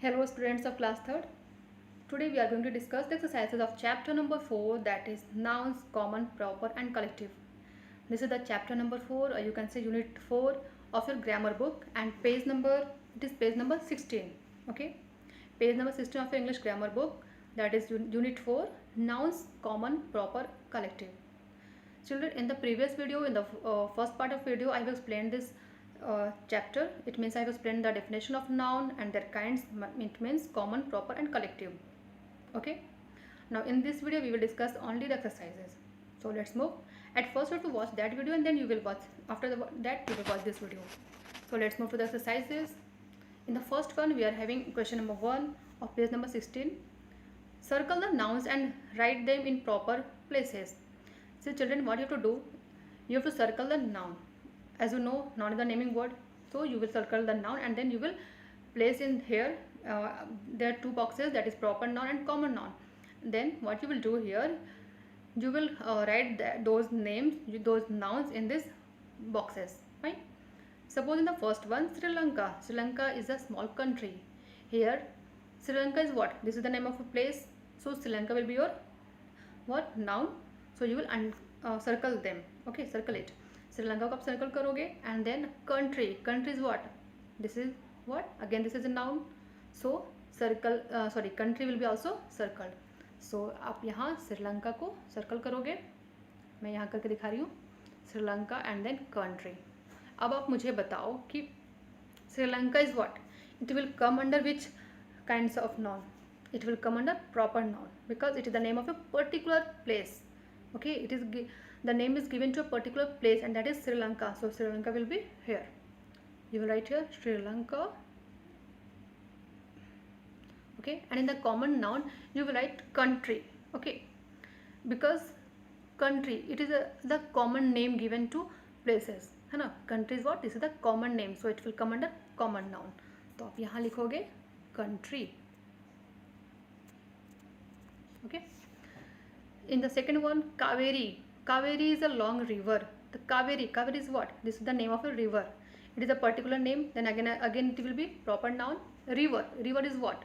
Hello students of class 3rd. Today we are going to discuss the exercises of chapter number 4, that is nouns, common, proper and collective. This is the chapter number 4, or you can say unit 4 of your grammar book, and it is page number 16. Okay, page number 16 of your English grammar book, that is unit 4, nouns, common, proper, collective. Children, in the previous video, in the first part of video, I have explained this chapter. It means I have explained the definition of noun and their kinds. It means common, proper and collective. Okay, now in this video we will discuss only the exercises. So let's move. At first you have to watch that video, and then you will watch, after that you will watch this video. So let's move to the exercises. In the first one we are having question number 1 of page number 16. Circle the nouns and write them in proper places. So children, what you have to do, you have to circle the noun. As you know, noun is the naming word, so you will circle the noun and then you will place in here, there are two boxes, that is proper noun and common noun. Then what you will do here, you will write those names, those nouns in these boxes, right? Suppose in the first one, Sri Lanka. Sri Lanka is a small country. Here Sri Lanka is what? This is the name of a place, so Sri Lanka will be your what? Noun. So you will circle them. Okay, circle it. Sri Lanka को आप circle करोगे, and then country. Country is what? This is what? Again this is a noun. So circle, country will be also circled. So आप यहाँ श्रीलंका को circle करोगे. मैं यहाँ करके दिखा रही हूँ, श्रीलंका and then country. अब आप मुझे बताओ कि Sri Lanka is what? It will come under which kinds of noun? It will come under proper noun because it is the name of a particular place. Okay, it is the name is given to a particular place, and that is Sri Lanka. So Sri Lanka will be here. You will write here Sri Lanka. Okay, and in the common noun you will write country. Okay, because country, it is the common name given to places, है ना. Country is what? This is the common name, so it will come under common noun. तो आप यहाँ लिखोगे country. Okay. In the second one, Kaveri. Kaveri is a long river. The Kaveri is what? This is the name of a river. It is a particular name. Then again it will be proper noun. River is what?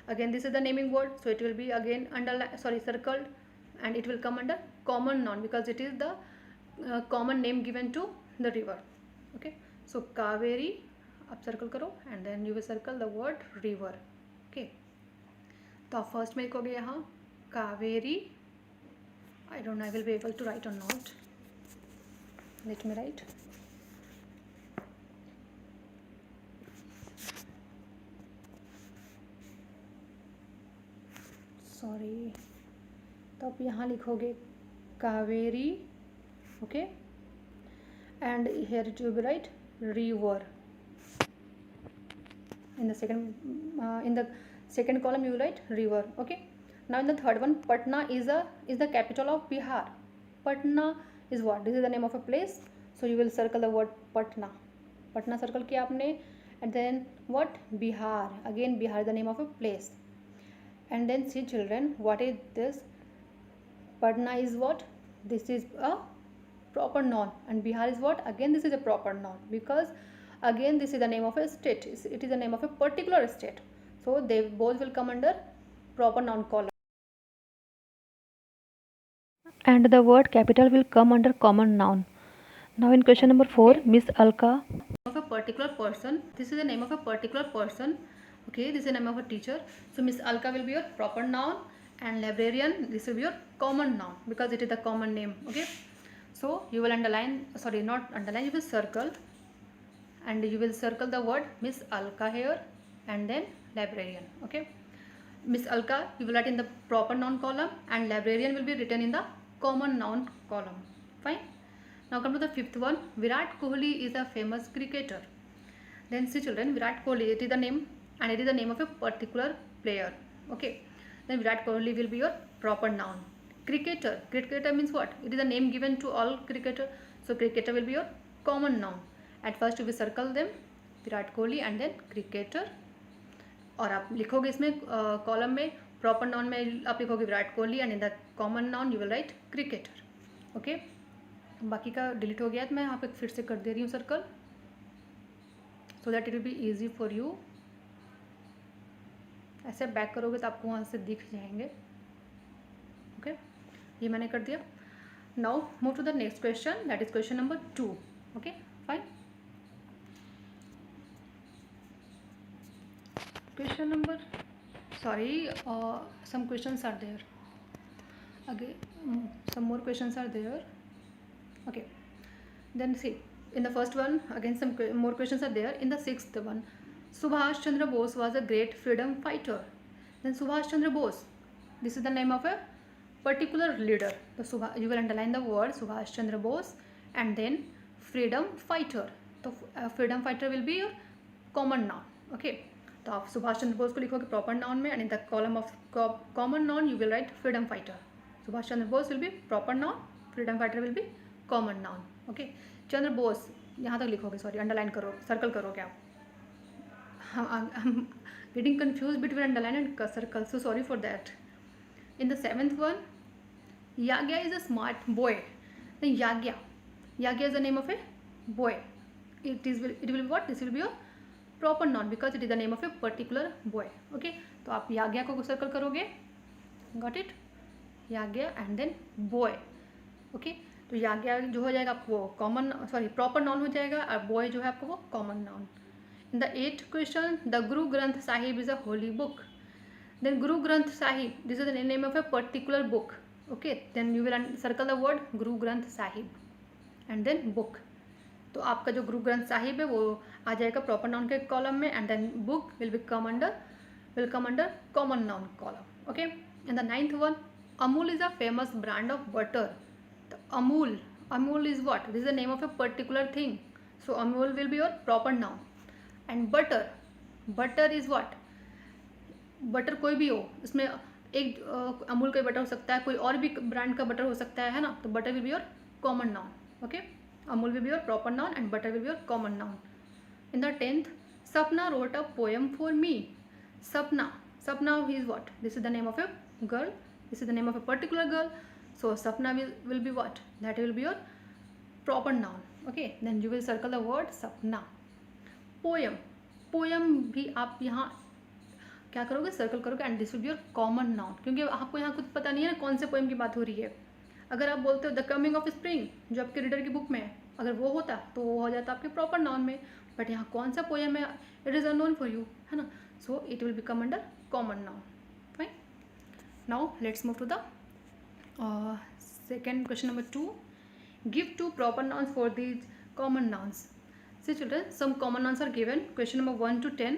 Again this is the naming word, so it will be again circled, and it will come under common noun because it is the common name given to the river. Okay, so Kaveri आप circle करो, and then you will circle the word river. Okay, तो आप first में लिखोगे यहाँ Kaveri. I don't know I will be able to write or not. Let me write. Sorry. तो आप यहाँ लिखोगे Kaveri. Okay, and here it will be right river. In the second column you will write river. Okay. Now in the third one, Patna is the capital of Bihar. Patna is what? This is the name of a place, so you will circle the word Patna. Patna circle किया आपने, and then what? Bihar. Again Bihar is the name of a place. And then see children, what is this? Patna is what? This is a proper noun, and Bihar is what? Again this is a proper noun because again this is the name of a state. It is the name of a particular state, so they both will come under proper noun column. And the word capital will come under common noun. Now in question number 4, Miss Alka. Of a particular person. This is the name of a particular person. Okay, this is the name of a teacher. So Miss Alka will be your proper noun, and librarian, this will be your common noun because it is the common name. Okay, so you will you will circle, and you will circle the word Miss Alka here, and then librarian. Okay, Miss Alka you will write in the proper noun column, and librarian will be written in the common noun column. Fine. Now come to the fifth one. Virat Kohli is a famous cricketer. Then see children, Virat Kohli, it is the name, and it is the name of a particular player. Okay, then Virat Kohli will be your proper noun. Cricketer means what? It is a name given to all cricketer, so cricketer will be your common noun. At first you will circle them, Virat Kohli and then cricketer, और आप लिखोगे इसमें column में proper noun में आप लिखोगे Virat Kohli, and in the common noun you will right cricketer. Okay, बाकी का डिलीट हो गया, तो मैं यहाँ पे फिर से कर दे रही हूँ circle, so that it will be easy for you. ऐसे बैक करोगे तो आपको वहाँ से दिख जाएंगे। ओके, ये मैंने कर दिया। Now move to the next question, that is question number 2. Okay fine. Question number, sorry, some questions are there. Again, some more questions are there. Okay, then see, in the first one, again some more questions are there. In the sixth one, Subhash Chandra Bose was a great freedom fighter. Then Subhash Chandra Bose, this is the name of a particular leader. So you will underline the word Subhash Chandra Bose and then freedom fighter. So freedom fighter will be your common noun. Okay, तो आप सुभाष चंद्र बोस को लिखोगे proper noun में, and in the column of common noun you will write freedom fighter. Subhash Chandra Bose will be proper noun, freedom fighter will be common noun. Okay, Chandra Bose यहाँ तक लिखोगे, sorry underline करो, circle करोगे आप. हम getting confuse between underline and circle, so sorry for that. In the seventh one, याग्या is a smart boy. याग्या is the name of a boy. It will be what, this will be your proper noun because it is the name of a particular boy. Okay, तो आप याग्या को circle करोगे, got it, याग्या and then boy. Okay, तो याग्या जो हो जाएगा आपको वो कॉमन, सॉरी प्रॉपर नाउन हो जाएगा, और बॉय जो है आपको वो common noun. In the 8th question, the Guru Granth Sahib is a holy book. Then Guru Granth Sahib, this is the name of a particular book. Okay, then you will circle the word Guru Granth Sahib and then book. तो आपका जो गुरु ग्रंथ साहिब है वो आ जाएगा प्रॉपर नाउन के column में, and then book will come under common noun column. Okay, in the 9th one, Amul is a famous brand of butter. तो Amul is what, this is the name of a particular thing, so Amul will be your proper noun. And butter is what, butter कोई भी हो, इसमें एक अमूल का butter हो सकता है, कोई और भी ब्रांड का बटर हो सकता है ना, तो butter will be your common noun. Okay, Amul will be your proper noun and butter will be your common noun. In the 10th, Sapna wrote a poem for me. Sapna is what? This is the name of a girl. This is the name of a particular girl. So Sapna will be what? That will be your proper noun. Okay, then you will circle the word Sapna. Poem भी आप यहाँ क्या करोगे, circle करोगे, and this will be your common noun, क्योंकि आपको यहाँ कुछ पता नहीं है ना कौन से पोएम की बात हो रही है. अगर आप बोलते हो द कमिंग ऑफ स्प्रिंग जो आपके रीडर की बुक में है, अगर वो होता तो वो हो जाता आपके प्रॉपर नाउन में, बट यहाँ कौन सा पोएम है, it is unknown for you, है ना, so it will become under common noun. Fine. Now let's move to the second question number 2. Give 2 proper nouns for these common nouns. See children, some common nouns are given. Question number 1 to 10,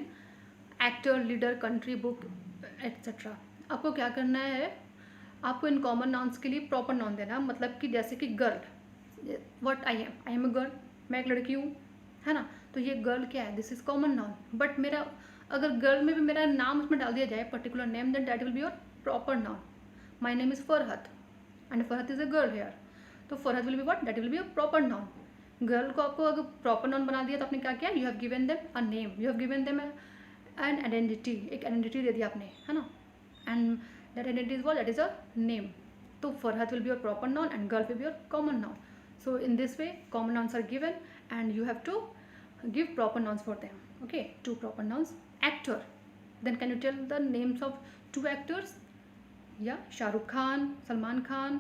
actor, leader, country, book etcetera. आपको क्या करना है, आपको in common nouns के लिए proper noun देना. मतलब कि जैसे कि girl, what I am a girl, मैं एक लड़की हूँ, है ना, तो ये गर्ल क्या है, this is common noun. But मेरा अगर गर्ल में भी मेरा नाम उसमें डाल दिया जाए, particular name, then that will be your proper noun. My name is Farhat and Farhat is a girl here, तो Farhat will be what, that will be your proper noun. Girl को आपको अगर प्रॉपर नाउन बना दिया तो आपने क्या किया, you have given them a name, you have given them an identity, एक आइडेंटिटी दे दिया आपने, है ना, and that identity is what, that is a name. So Farhat will be your proper noun and girl will be your common noun. So in this way common nouns are given and you have to give proper nouns for them. Okay, 2 proper nouns. Actor, then can you tell the names of 2 actors? Yeah, Shah Rukh Khan, Salman Khan,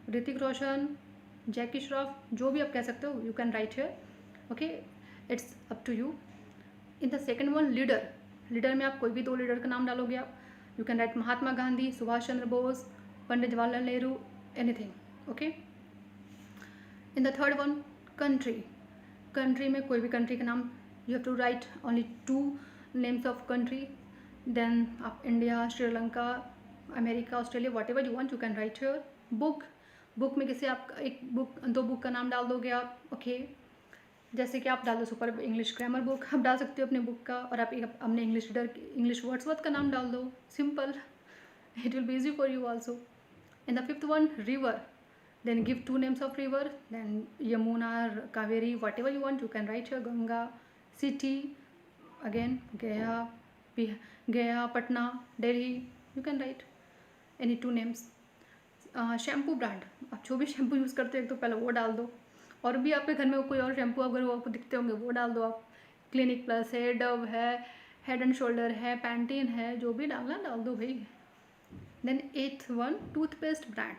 Hrithik Roshan, Jackie Shroff, जो भी आप कह सकते हो, you can write here. Okay, it's up to you. In the second one, leader में आप कोई भी 2 लीडर का नाम डालोगे आप. You can write Mahatma Gandhi, Subhash Chandra Bose, Pandit Jawaharlal Nehru, anything. Okay. In the third one, country में कोई भी country का नाम, you have to write only 2 names of country. Then आप India, Sri Lanka, America, Australia, whatever you want, you can write here. book में किसी आप एक book 2 book का नाम डाल दोगे आप. Okay, जैसे कि आप डाल दो सुपर इंग्लिश ग्रामर बुक, आप डाल सकते हो अपने बुक का, और आप अपने इंग्लिश रीडर इंग्लिश वर्ड्सवर्थ का नाम डाल दो. Simple, it will be easy for you also. In the 5th one, river, then give 2 names of river, then Yamuna, Kaveri, whatever you want, you can write your. Ganga. City, again Gaya, Patna, Delhi, you can write any 2 names. Shampoo brand, आप जो भी shampoo use करते हो एक तो पहले वो डाल दो, और भी आपके घर में कोई और शैम्पू अगर वो आपको दिखते होंगे वो डाल दो आप. क्लिनिक प्लस है, डव है, हेड एंड शोल्डर है, पैंटीन है, जो भी डालना डाल दो भाई. Then 8th one, toothpaste brand.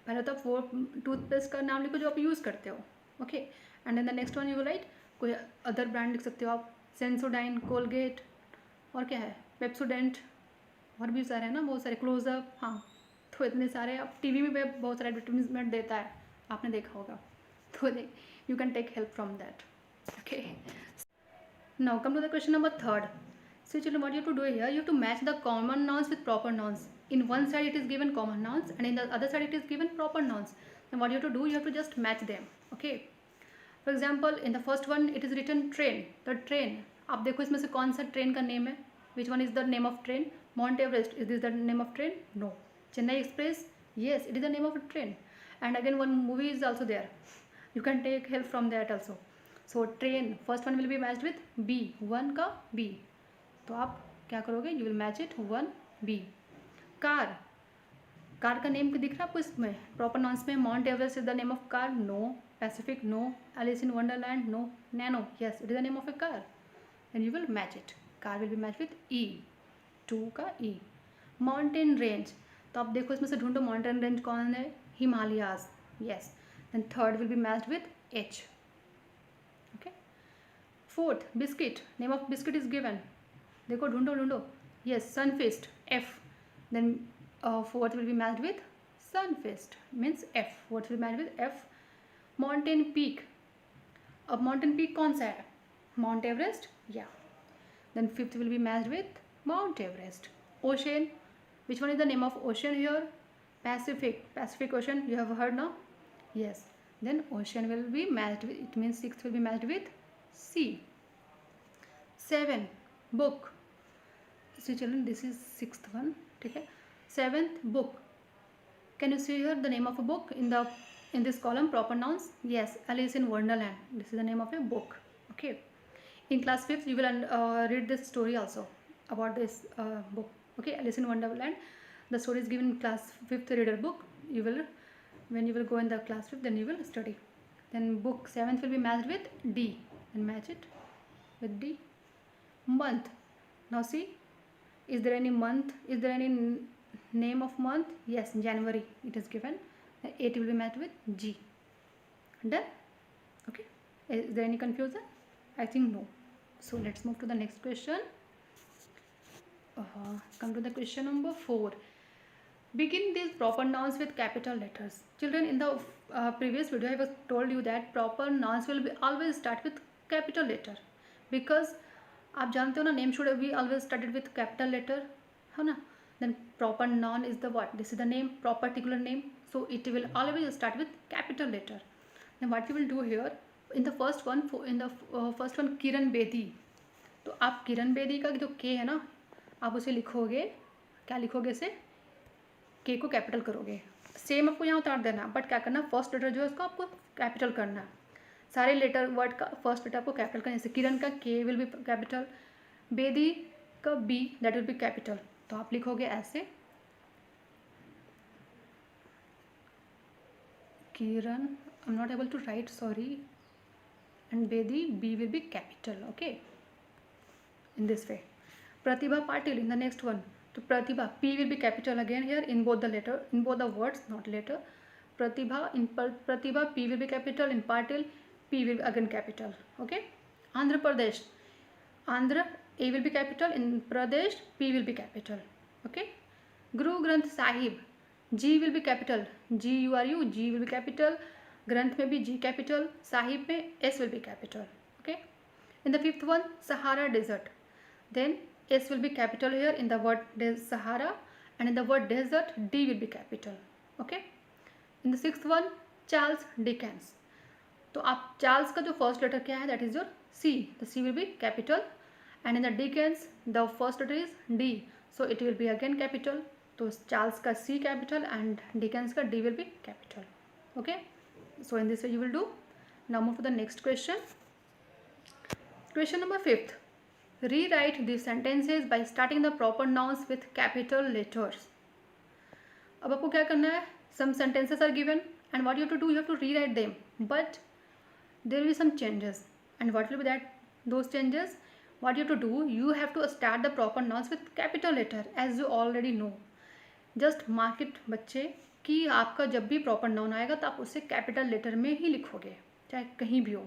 पहले तो आप वो टूथपेस्ट का नाम लिखो जो आप यूज़ करते हो. Okay, and then the next one you will write कोई अदर ब्रांड लिख सकते हो आप. सेंसोडाइन, कोलगेट, और क्या है, पेप्सोडेंट, और भी सारे हैं ना, बहुत सारे, क्लोजअप. हाँ, तो इतने सारे. अब टीवी में भी बहुत सारे एडवर्टीजमेंट देता है, आपने देखा होगा, तो you can take help from that. Okay, now come to the question number 3rd. So children, what you have to do here, you have to match the common nouns with proper nouns. In one side it is given common nouns and in the other side it is given proper nouns. And what you have to do, you have to just match them. Okay, for example in the first one it is written train. The train, आप देखो इसमें से कौन सा train का name है. Which one is the name of train? Mount Everest, is this the name of train? No. Chennai Express, yes, it is the name of a train. And again one movie is also there, you can take help from that also. So train, first one will be matched with B, one का B. तो आप क्या करोगे, you will match it 1B. Car, car का name दिख रहा है आपको इसमें प्रॉपर नाउन्स में. Mount Everest is the name of car, no. Pacific, no. Alice in Wonderland, no. Nano, yes, it is the name of a car, and you will match it. Car will be match with E, 2 का E. Mountain range, तो आप देखो इसमें से ढूंढो mountain range कौन है, Himalayas, yes. Then third will be matched with H. Okay, fourth biscuit, name of biscuit is given, देखो ढूंढो ढूंढो, yes, Sunfeast, F. Then fourth will be matched with Sunfeast, means F. Fourth will match with F. Mountain peak, अब mountain peak कौन सा है, Mount Everest, yeah. Then fifth will be matched with Mount Everest. Ocean, which one is the name of ocean here, Pacific. Pacific Ocean, you have heard now, yes. Then ocean will be matched with, it means sixth will be matched with C. 7 book, see children, this is sixth one, ठीक है. 7th book, can you see here the name of a book in this column, proper nouns, yes, Alice in Wonderland, this is the name of a book. Okay, in class 5th you will read this story also about this book. Okay, Alice in Wonderland, the story is given in class 5th reader book. You will, when you will go in the class 5th, then you will study. Then book 7th will be matched with D, and match it with D. Month, now see, is there any month, is there any name of month, yes, January it is given. 8 will be matched with G. Done. Okay, is there any confusion? I think no. So let's move to the next question. Come to the question number 4. Begin these proper nouns with capital letters. Children, in the previous video I was told you that proper nouns will be always start with capital letter, because आप जानते हो ना, name should be always started with capital letter, है ना. Then proper noun is the what, this is the name, proper particular name, so it will always start with capital letter. Then what you will do here, in the first one, first one Kiran Bedi, तो आप किरण बेदी का जो K है ना, आप उसे लिखोगे, क्या लिखोगे, से K को कैपिटल करोगे. सेम आपको यहाँ उतार देना, बट क्या करना, फर्स्ट लेटर जो है उसको आपको कैपिटल करना. सारे लेटर वर्ड का फर्स्ट लेटर आपको कैपिटल करना. जैसे किरण का K will be capital, Bedi का B that will be capital. तो आप लिखोगे ऐसे, Kiran, I am not able to write, sorry, and Bedi B will be capital. Okay, in this way. Pratibha Patil in the next one. So Pratibha, P will be capital again here in both the letter, in both the words, not letter. Pratibha, in Pratibha P will be capital, in Patil P will be again capital. Okay. Andhra Pradesh, Andhra A will be capital, in Pradesh P will be capital. Okay. Guru Granth Sahib, G will be capital, GURU, G will be capital, Granth में भी G capital, Sahib में S will be capital. Okay. In the fifth one, Sahara Desert, then S will be capital here in the word Sahara, and in the word desert D will be capital. Okay. In the sixth one, Charles Dickens, तो आप Charles का जो first letter क्या है, that is your C, the C will be capital, and in the Dickens the first letter is D, so it will be again capital. तो Charles का C capital and Dickens का D will be capital. Okay, so in this way you will do. Now move to the next question. Question number 5th. Rewrite these sentences by starting the proper nouns with capital letters. अब आपको क्या करना है, some sentences are given and what you have to do, you have to rewrite them, but there will be some changes. And what will be that, those changes, what you have to do, you have to start the proper nouns with capital letter as you already know. Just mark it बच्चे कि आपका जब भी proper noun आएगा तो आप उसे capital letter में ही लिखोगे, चाहे कहीं भी हो.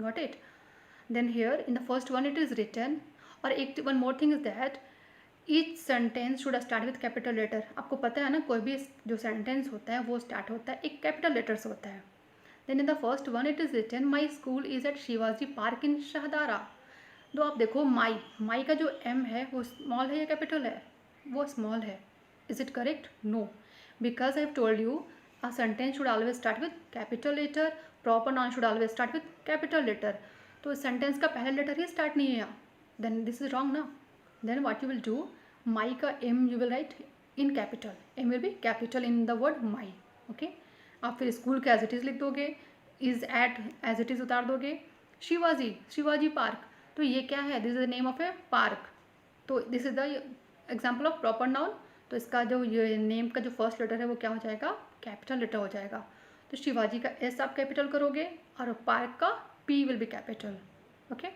Got it? Then here in the first one it is written. और एक one more thing is that each sentence should start with capital letter. आपको पता है ना, कोई भी जो सेंटेंस होता है वो स्टार्ट होता है एक कैपिटल लेटर से होता है. Then in the first one it is written my school is at Shivaji Park in Shahdara. तो आप देखो माई का जो एम है वो स्मॉल है या कैपिटल है? वो स्मॉल है. Is it correct? No, because I have told you a sentence should always start with capital letter, proper noun should always start with capital letter. तो इस सेंटेंस का पहला लेटर ही स्टार्ट नहीं है यहाँ, देन दिस इज रॉन्ग ना. Then what you will do, my का M you will write in capital. M will be capital in the word my. Okay, आप फिर स्कूल का एज इट इज़ लिख दोगे, is at as it is उतार दोगे. Shivaji park, तो ये क्या है? This is the name of a park. तो this is the example of proper noun. तो इसका जो ये नेम का जो फर्स्ट लेटर है वो क्या हो जाएगा? कैपिटल लेटर हो जाएगा. तो शिवाजी का एस आप कैपिटल करोगे और पार्क का P will be capital. Okay,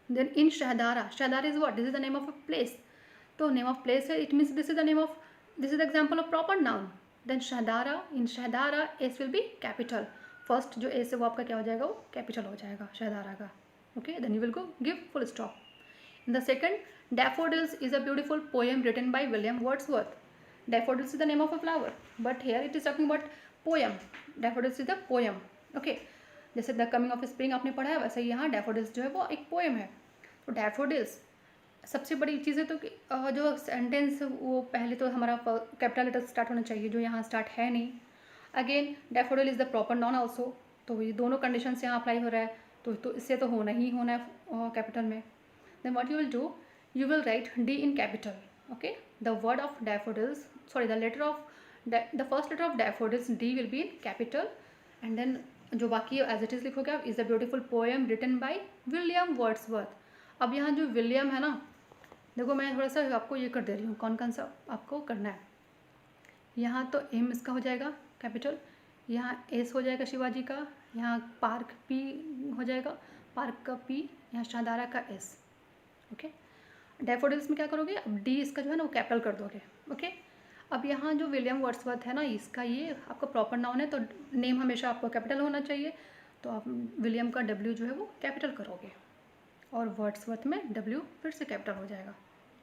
then in Shahdara, Shahdara is what? This is the name of a place. तो नेम ऑफ प्लेस है, it means this is the name of, this is the example of proper noun. Then Shahdara, in Shahdara S will be capital. First जो S है वो आपका क्या हो जाएगा? वो कैपिटल हो जाएगा शहदारा का. Okay, then you will go give full stop. In the second, Daffodils is a beautiful poem written by William Wordsworth. Daffodils is the name of a flower, but here it is talking about poem. Daffodils is the poem. Okay, जैसे the coming of spring आपने पढ़ा है, वैसे ही यहाँ daffodils जो है वो एक पोएम है. तो डैफोडिल्स सबसे बड़ी चीज़ है तो कि जो सेंटेंस वो पहले तो हमारा कैपिटल लेटर स्टार्ट होना चाहिए, जो यहाँ स्टार्ट है नहीं. Again daffodil is the proper noun also. तो ये दोनों कंडीशन से यहाँ अप्लाई हो रहा है, तो इससे तो होना ही होना है कैपिटल में. Then what you will do, you will write D in capital. Okay, the word of daffodils, sorry the letter of the first letter of daffodils D will be in capital. And then जो बाकी as it is लिखोगे आप, is a beautiful poem written by William Wordsworth. अब यहाँ जो William है ना, देखो मैं थोड़ा सा आपको ये कर दे रही हूँ कौन कौन सा आपको करना है. यहाँ तो एम इसका हो जाएगा कैपिटल, यहाँ एस हो जाएगा शिवाजी का, यहाँ पार्क पी हो जाएगा, पार्क का पी, यहाँ शाहदारा का एस. ओके, डैफोडिल्स में क्या करोगे, अब डी इसका जो है ना वो कैपिटल कर दोगे. ओके, अब यहाँ जो विलियम वर्ड्सवर्थ है ना, इसका ये आपका प्रॉपर नाउन है, तो नेम हमेशा आपको कैपिटल होना चाहिए. तो आप विलियम का डब्ल्यू जो है वो कैपिटल करोगे और वर्ड्सवर्थ में डब्ल्यू फिर से कैपिटल हो जाएगा.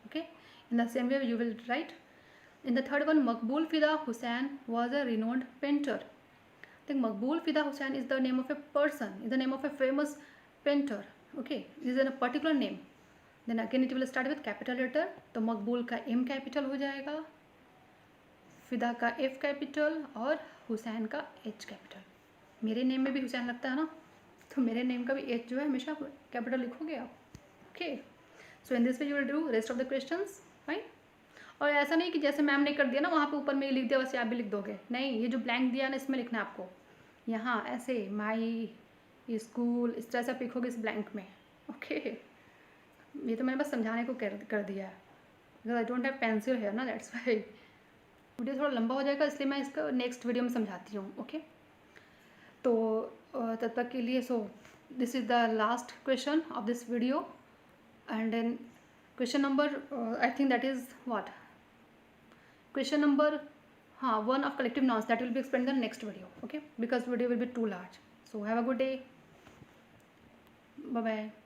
Okay, in the same way you will write in the third one, मकबूल फिदा Hussain was a renowned painter. Maqbool Fida Hussain is the name of a person, is the name of a famous painter. Okay, this is a particular name. Then again it will start with capital letter. तो मकबूल का M capital हो जाएगा, फिदा का F capital और हुसैन का H capital. मेरे name में भी हुसैन लगता है ना, तो मेरे नेम का भी H जो है हमेशा कैपिटल लिखोगे आप. Okay, so in this way you will do rest of the questions. Fine. और ऐसा नहीं कि जैसे मैम ने कर दिया ना वहाँ पे ऊपर में लिख दिया वैसे आप भी लिख दोगे, नहीं, ये जो ब्लैंक दिया ना इसमें लिखना है आपको. यहाँ ऐसे माई स्कूल इस तरह से आप लिखोगे इस ब्लैंक में. ओके, ये तो मैंने बस समझाने को कर दिया है, because I don't have pencil है ना, दैट्स वाई. वीडियो थोड़ा लंबा हो जाएगा इसलिए मैं इसका नेक्स्ट वीडियो में समझाती हूँ. ओके, तो तब तक के लिए, so this is the last question of this video. And then question number I think that is what, question number one of collective nouns, that will be explained in the next video. Okay, because video will be too large. So have a good day. Bye bye.